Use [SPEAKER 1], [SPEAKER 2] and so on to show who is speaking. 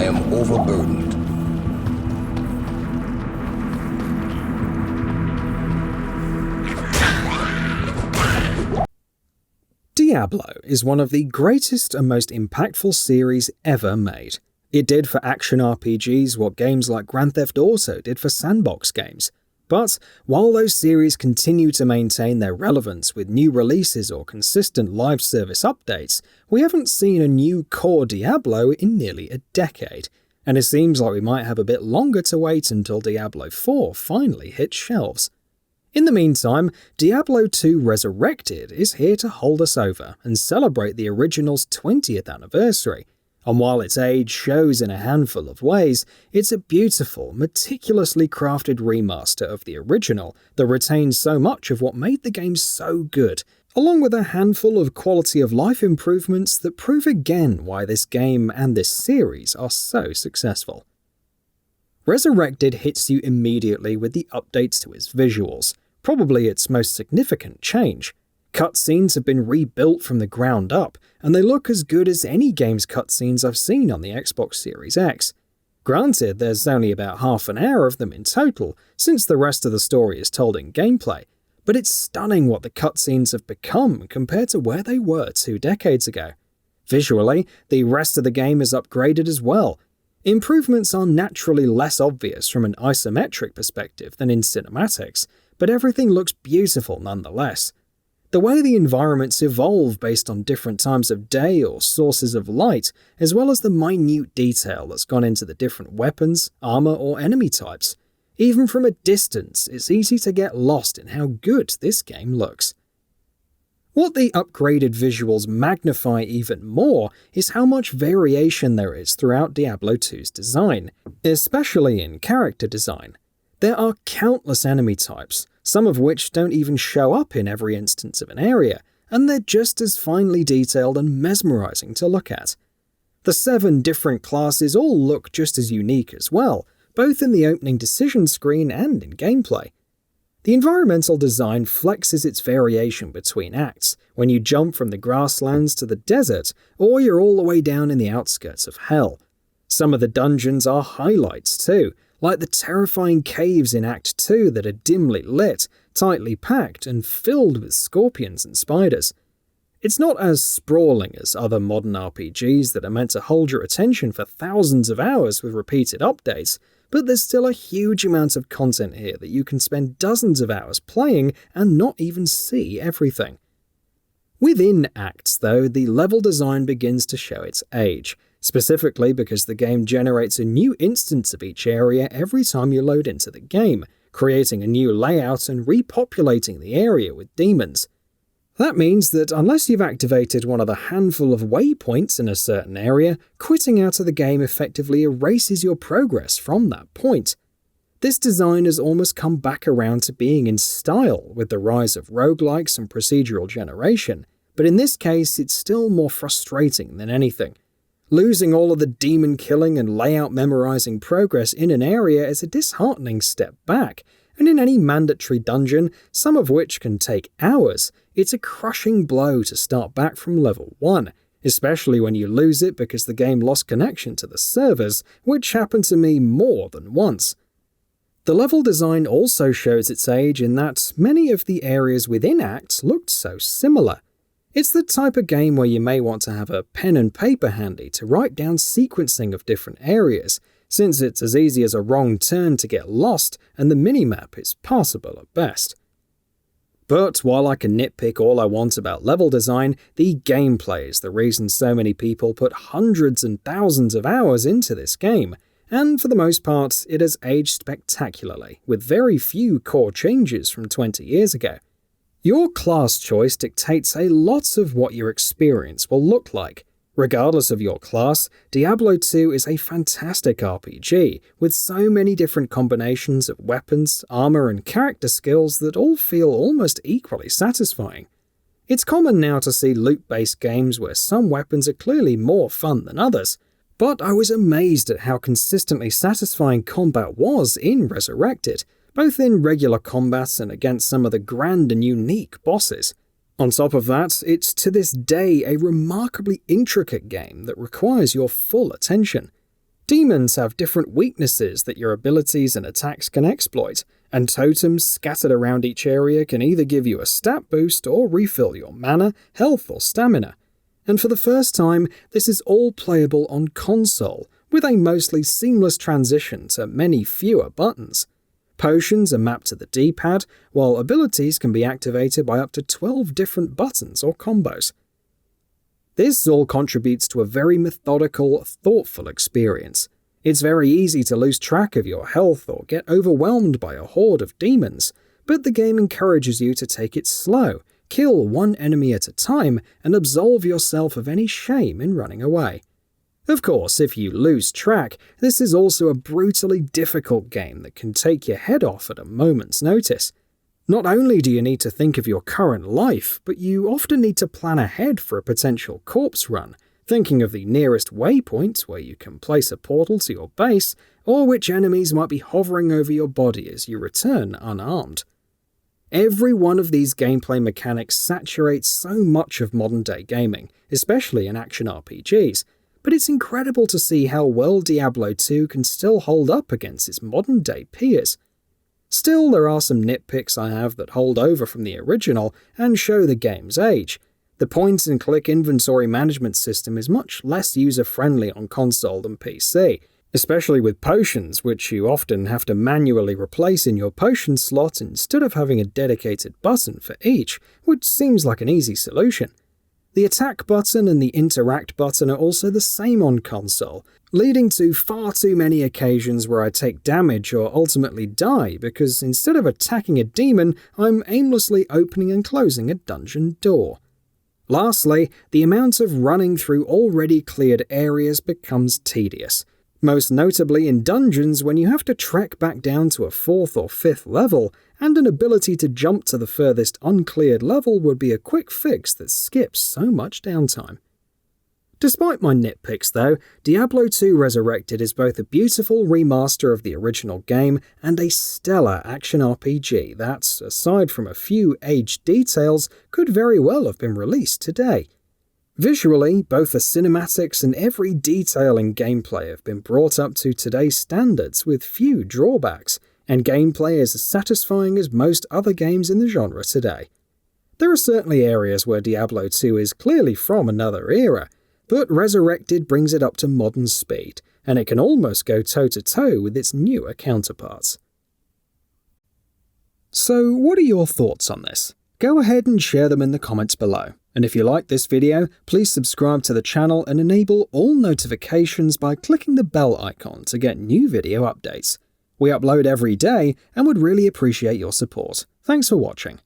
[SPEAKER 1] am overburdened.
[SPEAKER 2] Diablo is one of the greatest and most impactful series ever made. It did for action RPGs what games like Grand Theft Auto did for sandbox games. But while those series continue to maintain their relevance with new releases or consistent live service updates, we haven't seen a new core Diablo in nearly a decade, and it seems like we might have a bit longer to wait until Diablo 4 finally hits shelves. In the meantime, Diablo 2 Resurrected is here to hold us over and celebrate the original's 20th anniversary. And while its age shows in a handful of ways, it's a beautiful, meticulously crafted remaster of the original that retains so much of what made the game so good, along with a handful of quality of life improvements that prove again why this game and this series are so successful. Resurrected hits you immediately with the updates to its visuals, probably its most significant change. Cutscenes have been rebuilt from the ground up, and they look as good as any game's cutscenes I've seen on the Xbox Series X. Granted, there's only about half an hour of them in total, since the rest of the story is told in gameplay, but it's stunning what the cutscenes have become compared to where they were 2 decades ago. Visually, the rest of the game is upgraded as well. Improvements are naturally less obvious from an isometric perspective than in cinematics, but everything looks beautiful nonetheless. The way the environments evolve based on different times of day or sources of light, as well as the minute detail that's gone into the different weapons, armor, or enemy types. Even from a distance, it's easy to get lost in how good this game looks. What the upgraded visuals magnify even more is how much variation there is throughout Diablo 2's design, especially in character design. There are countless enemy types, some of which don't even show up in every instance of an area, and they're just as finely detailed and mesmerizing to look at. The 7 different classes all look just as unique as well, both in the opening decision screen and in gameplay. The environmental design flexes its variation between acts, when you jump from the grasslands to the desert, or you're all the way down in the outskirts of hell. Some of the dungeons are highlights too, like the terrifying caves in Act 2 that are dimly lit, tightly packed, and filled with scorpions and spiders. It's not as sprawling as other modern RPGs that are meant to hold your attention for thousands of hours with repeated updates, but there's still a huge amount of content here that you can spend dozens of hours playing and not even see everything. Within Acts, though, the level design begins to show its age, specifically because the game generates a new instance of each area every time you load into the game, creating a new layout and repopulating the area with demons. That means that unless you've activated one of the handful of waypoints in a certain area, quitting out of the game effectively erases your progress from that point. This design has almost come back around to being in style with the rise of roguelikes and procedural generation, but in this case it's still more frustrating than anything. Losing all of the demon killing and layout memorizing progress in an area is a disheartening step back, and in any mandatory dungeon, some of which can take hours, it's a crushing blow to start back from level 1, especially when you lose it because the game lost connection to the servers, which happened to me more than once. The level design also shows its age in that many of the areas within Acts looked so similar. It's the type of game where you may want to have a pen and paper handy to write down sequencing of different areas, since it's as easy as a wrong turn to get lost and the minimap is passable at best. But while I can nitpick all I want about level design, the gameplay is the reason so many people put hundreds and thousands of hours into this game, and for the most part, it has aged spectacularly, with very few core changes from 20 years ago. Your class choice dictates a lot of what your experience will look like. Regardless of your class, Diablo 2 is a fantastic RPG, with so many different combinations of weapons, armor, and character skills that all feel almost equally satisfying. It's common now to see loot-based games where some weapons are clearly more fun than others, but I was amazed at how consistently satisfying combat was in Resurrected, both in regular combat and against some of the grand and unique bosses. On top of that, it's to this day a remarkably intricate game that requires your full attention. Demons have different weaknesses that your abilities and attacks can exploit, and totems scattered around each area can either give you a stat boost or refill your mana, health, or stamina. And for the first time, this is all playable on console, with a mostly seamless transition to many fewer buttons. Potions are mapped to the D-pad, while abilities can be activated by up to 12 different buttons or combos. This all contributes to a very methodical, thoughtful experience. It's very easy to lose track of your health or get overwhelmed by a horde of demons, but the game encourages you to take it slow, kill one enemy at a time, and absolve yourself of any shame in running away. Of course, if you lose track, this is also a brutally difficult game that can take your head off at a moment's notice. Not only do you need to think of your current life, but you often need to plan ahead for a potential corpse run, thinking of the nearest waypoint where you can place a portal to your base, or which enemies might be hovering over your body as you return unarmed. Every one of these gameplay mechanics saturates so much of modern-day gaming, especially in action RPGs, but it's incredible to see how well Diablo 2 can still hold up against its modern-day peers. Still, there are some nitpicks I have that hold over from the original and show the game's age. The point-and-click inventory management system is much less user-friendly on console than PC, especially with potions, which you often have to manually replace in your potion slot instead of having a dedicated button for each, which seems like an easy solution. The attack button and the interact button are also the same on console, leading to far too many occasions where I take damage or ultimately die because instead of attacking a demon, I'm aimlessly opening and closing a dungeon door. Lastly, the amount of running through already cleared areas becomes tedious, most notably in dungeons when you have to trek back down to a 4th or 5th level, and an ability to jump to the furthest uncleared level would be a quick fix that skips so much downtime. Despite my nitpicks though, Diablo 2 Resurrected is both a beautiful remaster of the original game and a stellar action RPG that, aside from a few aged details, could very well have been released today. Visually, both the cinematics and every detail in gameplay have been brought up to today's standards with few drawbacks, and gameplay is as satisfying as most other games in the genre today. There are certainly areas where Diablo 2 is clearly from another era, but Resurrected brings it up to modern speed, and it can almost go toe-to-toe with its newer counterparts. So what are your thoughts on this? Go ahead and share them in the comments below. And if you like this video, please subscribe to the channel and enable all notifications by clicking the bell icon to get new video updates. We upload every day and would really appreciate your support. Thanks for watching.